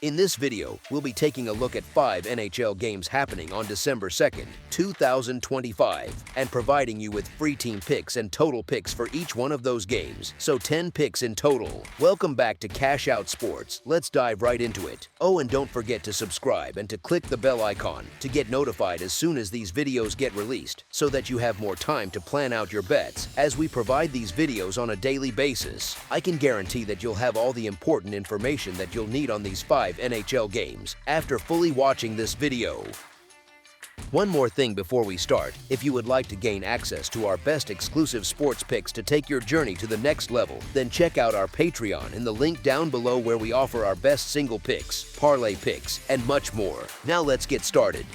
In this video, we'll be taking a look at 5 NHL games happening on December 2nd, 2025, and providing you with free team picks and total picks for each one of those games, so 10 picks in total. Welcome back to Cash Out Sports. Let's dive right into it. Oh, and don't forget to subscribe and to click the bell icon to get notified as soon as these videos get released, so that you have more time to plan out your bets as we provide these videos on a daily basis. I can guarantee that you'll have all the important information that you'll need on these 5 NHL games after fully watching this video. One more thing before we start, if you would like to gain access to our best exclusive sports picks to take your journey to the next level, then check out our Patreon in the link down below where we offer our best single picks, parlay picks, and much more. Now let's get started.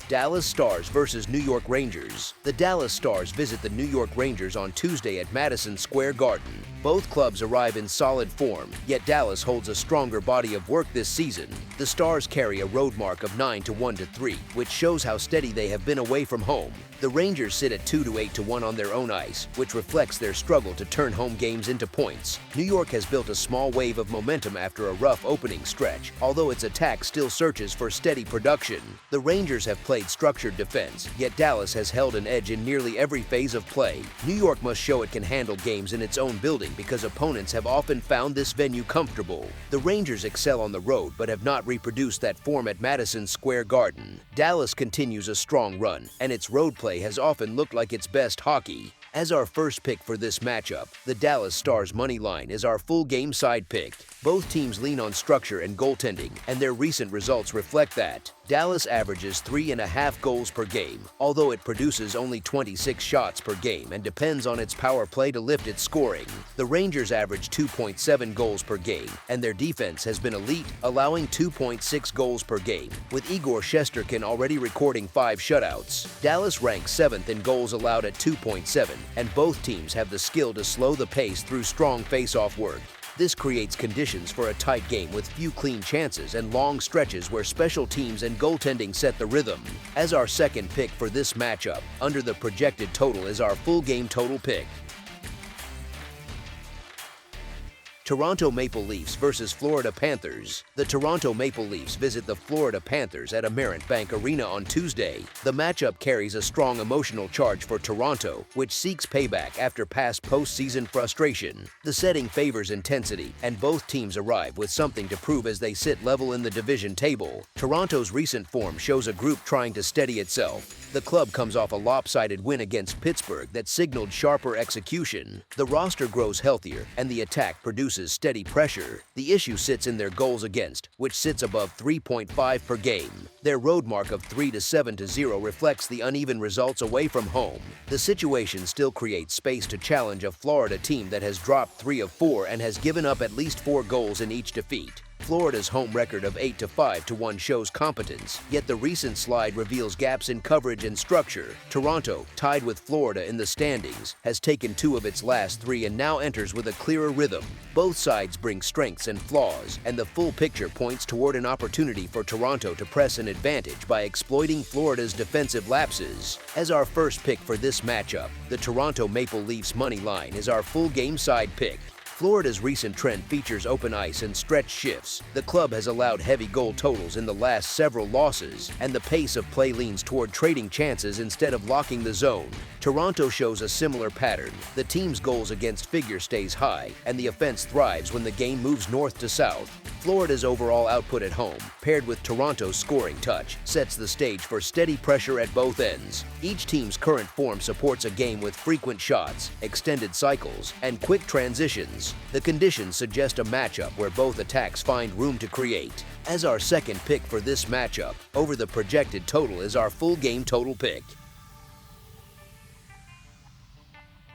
Dallas Stars versus New York Rangers. The Dallas Stars visit the New York Rangers on Tuesday at Madison Square Garden. Both clubs arrive in solid form, yet Dallas holds a stronger body of work this season. The Stars carry a road mark of 9-1-3, which shows how steady they have been away from home. The Rangers sit at 2-8-1 on their own ice, which reflects their struggle to turn home games into points. New York has built a small wave of momentum after a rough opening stretch, although its attack still searches for steady production. The Rangers have played structured defense, yet Dallas has held an edge in nearly every phase of play. New York must show it can handle games in its own building because opponents have often found this venue comfortable. The Rangers excel on the road but have not reproduced that form at Madison Square Garden. Dallas continues a strong run, and its road play has often looked like its best hockey. As our first pick for this matchup, the Dallas Stars money line is our full game side pick. Both teams lean on structure and goaltending, and their recent results reflect that. Dallas averages 3.5 goals per game, although it produces only 26 shots per game and depends on its power play to lift its scoring. The Rangers average 2.7 goals per game, and their defense has been elite, allowing 2.6 goals per game, with Igor Shesterkin already recording 5 shutouts. Dallas ranks 7th in goals allowed at 2.7, and both teams have the skill to slow the pace through strong face-off work. This creates conditions for a tight game with few clean chances and long stretches where special teams and goaltending set the rhythm. As our second pick for this matchup, under the projected total is our full game total pick. Toronto Maple Leafs versus Florida Panthers. The Toronto Maple Leafs visit the Florida Panthers at Amerant Bank Arena on Tuesday. The matchup carries a strong emotional charge for Toronto, which seeks payback after past postseason frustration. The setting favors intensity, and both teams arrive with something to prove as they sit level in the division table. Toronto's recent form shows a group trying to steady itself. The club comes off a lopsided win against Pittsburgh that signaled sharper execution. The roster grows healthier, and the attack produces steady pressure. The issue sits in their goals against, which sits above 3.5 per game. Their road mark of 3-7-0 reflects the uneven results away from home. The situation still creates space to challenge a Florida team that has dropped 3 of 4 and has given up at least 4 goals in each defeat. Florida's home record of 8-5-1 shows competence, yet the recent slide reveals gaps in coverage and structure. Toronto, tied with Florida in the standings, has taken 2 of its last 3 and now enters with a clearer rhythm. Both sides bring strengths and flaws, and the full picture points toward an opportunity for Toronto to press an advantage by exploiting Florida's defensive lapses. As our first pick for this matchup, the Toronto Maple Leafs money line is our full game side pick. Florida's recent trend features open ice and stretch shifts. The club has allowed heavy goal totals in the last several losses, and the pace of play leans toward trading chances instead of locking the zone. Toronto shows a similar pattern. The team's goals against figure stays high, and the offense thrives when the game moves north to south. Florida's overall output at home, paired with Toronto's scoring touch, sets the stage for steady pressure at both ends. Each team's current form supports a game with frequent shots, extended cycles, and quick transitions. The conditions suggest a matchup where both attacks find room to create. As our second pick for this matchup, over the projected total is our full game total pick.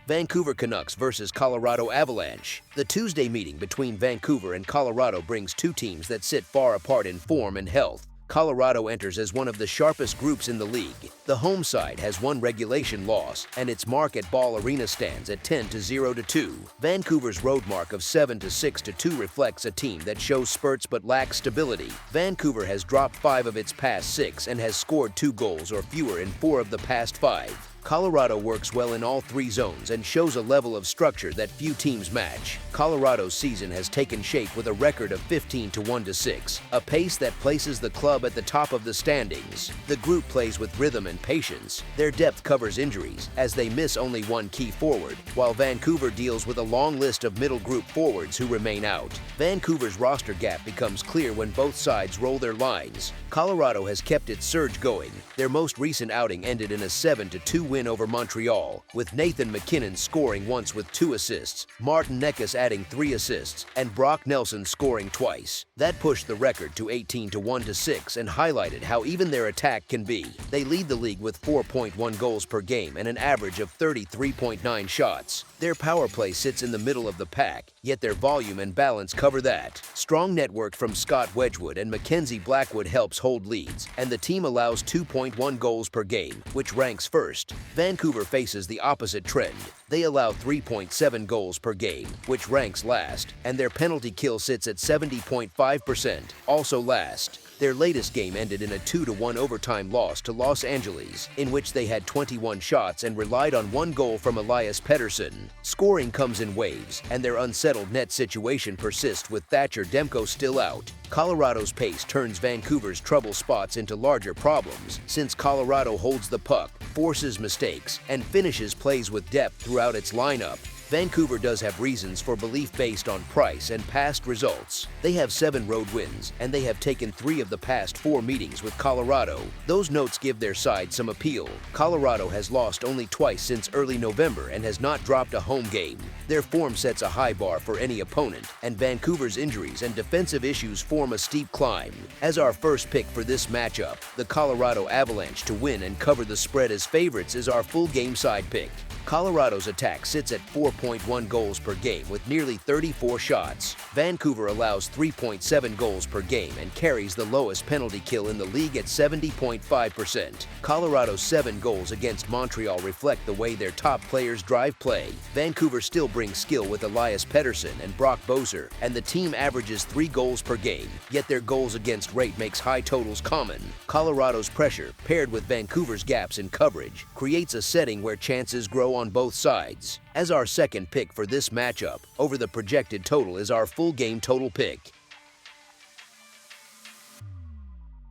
Vancouver Canucks versus Colorado Avalanche. The Tuesday meeting between Vancouver and Colorado brings 2 teams that sit far apart in form and health. Colorado enters as one of the sharpest groups in the league. The home side has 1 regulation loss, and its mark at Ball Arena stands at 10-0-2. Vancouver's road mark of 7-6-2 reflects a team that shows spurts but lacks stability. Vancouver has dropped 5 of its past 6 and has scored 2 goals or fewer in 4 of the past 5. Colorado works well in all three zones and shows a level of structure that few teams match. Colorado's season has taken shape with a record of 15-1-6, a pace that places the club at the top of the standings. The group plays with rhythm and patience. Their depth covers injuries, as they miss only one key forward, while Vancouver deals with a long list of middle group forwards who remain out. Vancouver's roster gap becomes clear when both sides roll their lines. Colorado has kept its surge going. Their most recent outing ended in a 7-2 win over Montreal, with Nathan MacKinnon scoring once with 2 assists, Martin Necas adding 3 assists, and Brock Nelson scoring twice. That pushed the record to 18-1-6 and highlighted how even their attack can be. They lead the league with 4.1 goals per game and an average of 33.9 shots. Their power play sits in the middle of the pack, yet their volume and balance cover that. Strong network from Scott Wedgwood and Mackenzie Blackwood helps hold leads, and the team allows 2.1 goals per game, which ranks first. Vancouver faces the opposite trend. They allow 3.7 goals per game, which ranks last, and their penalty kill sits at 70.5%, also last. Their latest game ended in a 2-1 overtime loss to Los Angeles, in which they had 21 shots and relied on 1 goal from Elias Pettersson. Scoring comes in waves, and their unsettled net situation persists with Thatcher Demko still out. Colorado's pace turns Vancouver's trouble spots into larger problems, since Colorado holds the puck, forces mistakes, and finishes plays with depth throughout its lineup. Vancouver does have reasons for belief based on price and past results. They have 7 road wins, and they have taken 3 of the past 4 meetings with Colorado. Those notes give their side some appeal. Colorado has lost only twice since early November and has not dropped a home game. Their form sets a high bar for any opponent, and Vancouver's injuries and defensive issues form a steep climb. As our first pick for this matchup, the Colorado Avalanche to win and cover the spread as favorites is our full game side pick. Colorado's attack sits at 4.1 goals per game with nearly 34 shots. Vancouver allows 3.7 goals per game and carries the lowest penalty kill in the league at 70.5%. Colorado's 7 goals against Montreal reflect the way their top players drive play. Vancouver still brings skill with Elias Pettersson and Brock Boeser, and the team averages 3 goals per game, yet their goals against rate makes high totals common. Colorado's pressure, paired with Vancouver's gaps in coverage, creates a setting where chances grow on both sides. As our second pick for this matchup, over the projected total is our full game total pick.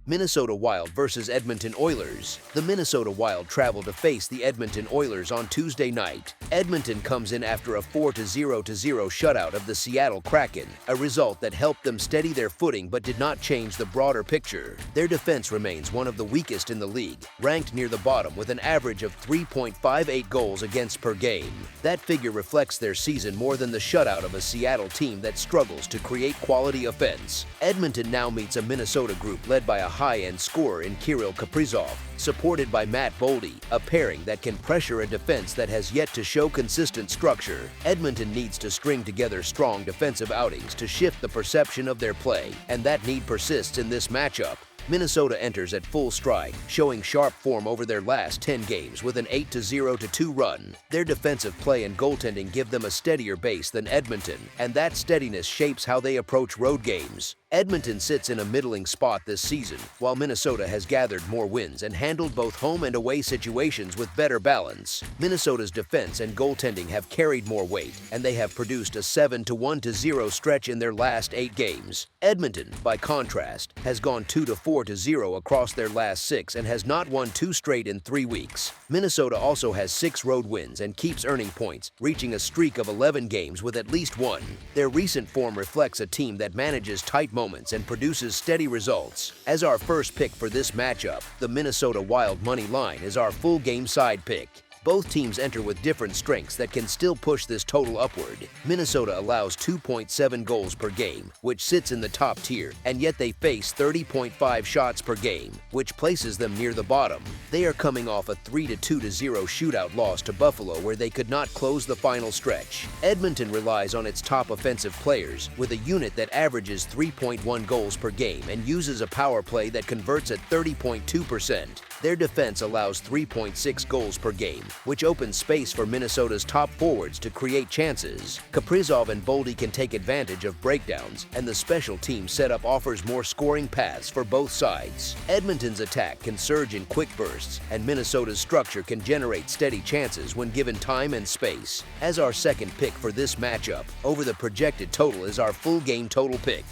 Minnesota Wild versus Edmonton Oilers. The Minnesota Wild travel to face the Edmonton Oilers on Tuesday night. Edmonton comes in after a 4-0 shutout of the Seattle Kraken, a result that helped them steady their footing but did not change the broader picture. Their defense remains one of the weakest in the league, ranked near the bottom with an average of 3.58 goals against per game. That figure reflects their season more than the shutout of a Seattle team that struggles to create quality offense. Edmonton now meets a Minnesota group led by a high-end scorer in Kirill Kaprizov, supported by Matt Boldy, a pairing that can pressure a defense that has yet to show consistent structure. Edmonton needs to string together strong defensive outings to shift the perception of their play, and that need persists in this matchup. Minnesota enters at full stride, showing sharp form over their last 10 games with an 8-0-2 run. Their defensive play and goaltending give them a steadier base than Edmonton, and that steadiness shapes how they approach road games. Edmonton sits in a middling spot this season, while Minnesota has gathered more wins and handled both home and away situations with better balance. Minnesota's defense and goaltending have carried more weight, and they have produced a 7-1-0 stretch in their last 8 games. Edmonton, by contrast, has gone 2-4-0 across their last 6 and has not won 2 straight in 3 weeks. Minnesota also has 6 road wins and keeps earning points, reaching a streak of 11 games with at least 1. Their recent form reflects a team that manages tight moments and produces steady results. As our first pick for this matchup, the Minnesota Wild money line is our full game side pick. Both teams enter with different strengths that can still push this total upward. Minnesota allows 2.7 goals per game, which sits in the top tier, and yet they face 30.5 shots per game, which places them near the bottom. They are coming off a 3-2 shootout loss to Buffalo where they could not close the final stretch. Edmonton relies on its top offensive players, with a unit that averages 3.1 goals per game and uses a power play that converts at 30.2%. Their defense allows 3.6 goals per game, which opens space for Minnesota's top forwards to create chances. Kaprizov and Boldy can take advantage of breakdowns, and the special team setup offers more scoring paths for both sides. Edmonton's attack can surge in quick bursts, and Minnesota's structure can generate steady chances when given time and space. As our second pick for this matchup, over the projected total is our full game total pick.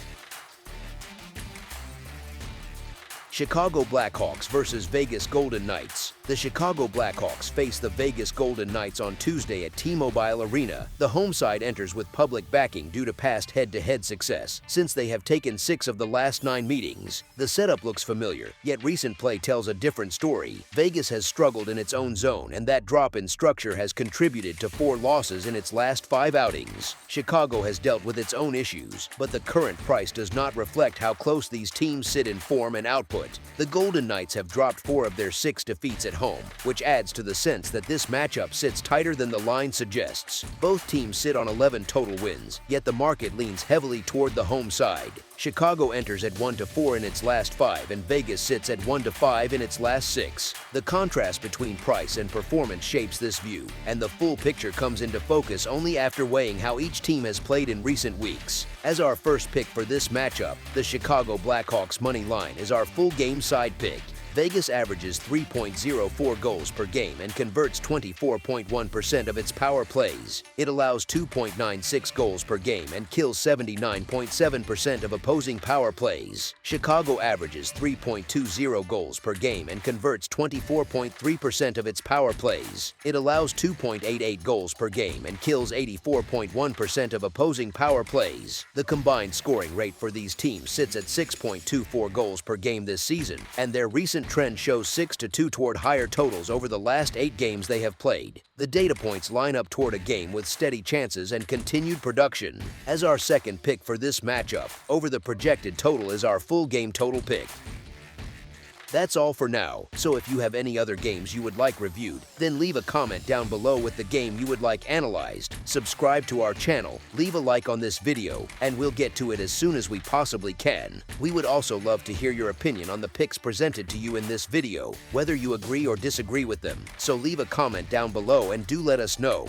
Chicago Blackhawks versus Vegas Golden Knights. The Chicago Blackhawks face the Vegas Golden Knights on Tuesday at T-Mobile Arena. The home side enters with public backing due to past head-to-head success, since they have taken 6 of the last 9 meetings. The setup looks familiar, yet recent play tells a different story. Vegas has struggled in its own zone, and that drop in structure has contributed to 4 losses in its last 5 outings. Chicago has dealt with its own issues, but the current price does not reflect how close these teams sit in form and output. The Golden Knights have dropped 4 of their 6 defeats at home, which adds to the sense that this matchup sits tighter than the line suggests. Both teams sit on 11 total wins, yet the market leans heavily toward the home side. Chicago enters at 1-4 in its last 5, and Vegas sits at 1-5 in its last 6. The contrast between price and performance shapes this view, and the full picture comes into focus only after weighing how each team has played in recent weeks. As our first pick for this matchup, the Chicago Blackhawks money line is our full game side pick. Vegas averages 3.04 goals per game and converts 24.1% of its power plays. It allows 2.96 goals per game and kills 79.7% of opposing power plays. Chicago averages 3.20 goals per game and converts 24.3% of its power plays. It allows 2.88 goals per game and kills 84.1% of opposing power plays. The combined scoring rate for these teams sits at 6.24 goals per game this season, and their recent trend shows 6-2 toward higher totals over the last 8 games they have played. The data points line up toward a game with steady chances and continued production. As our second pick for this matchup, over the projected total is our full game total pick. That's all for now, so if you have any other games you would like reviewed, then leave a comment down below with the game you would like analyzed, subscribe to our channel, leave a like on this video, and we'll get to it as soon as we possibly can. We would also love to hear your opinion on the picks presented to you in this video, whether you agree or disagree with them, so leave a comment down below and do let us know.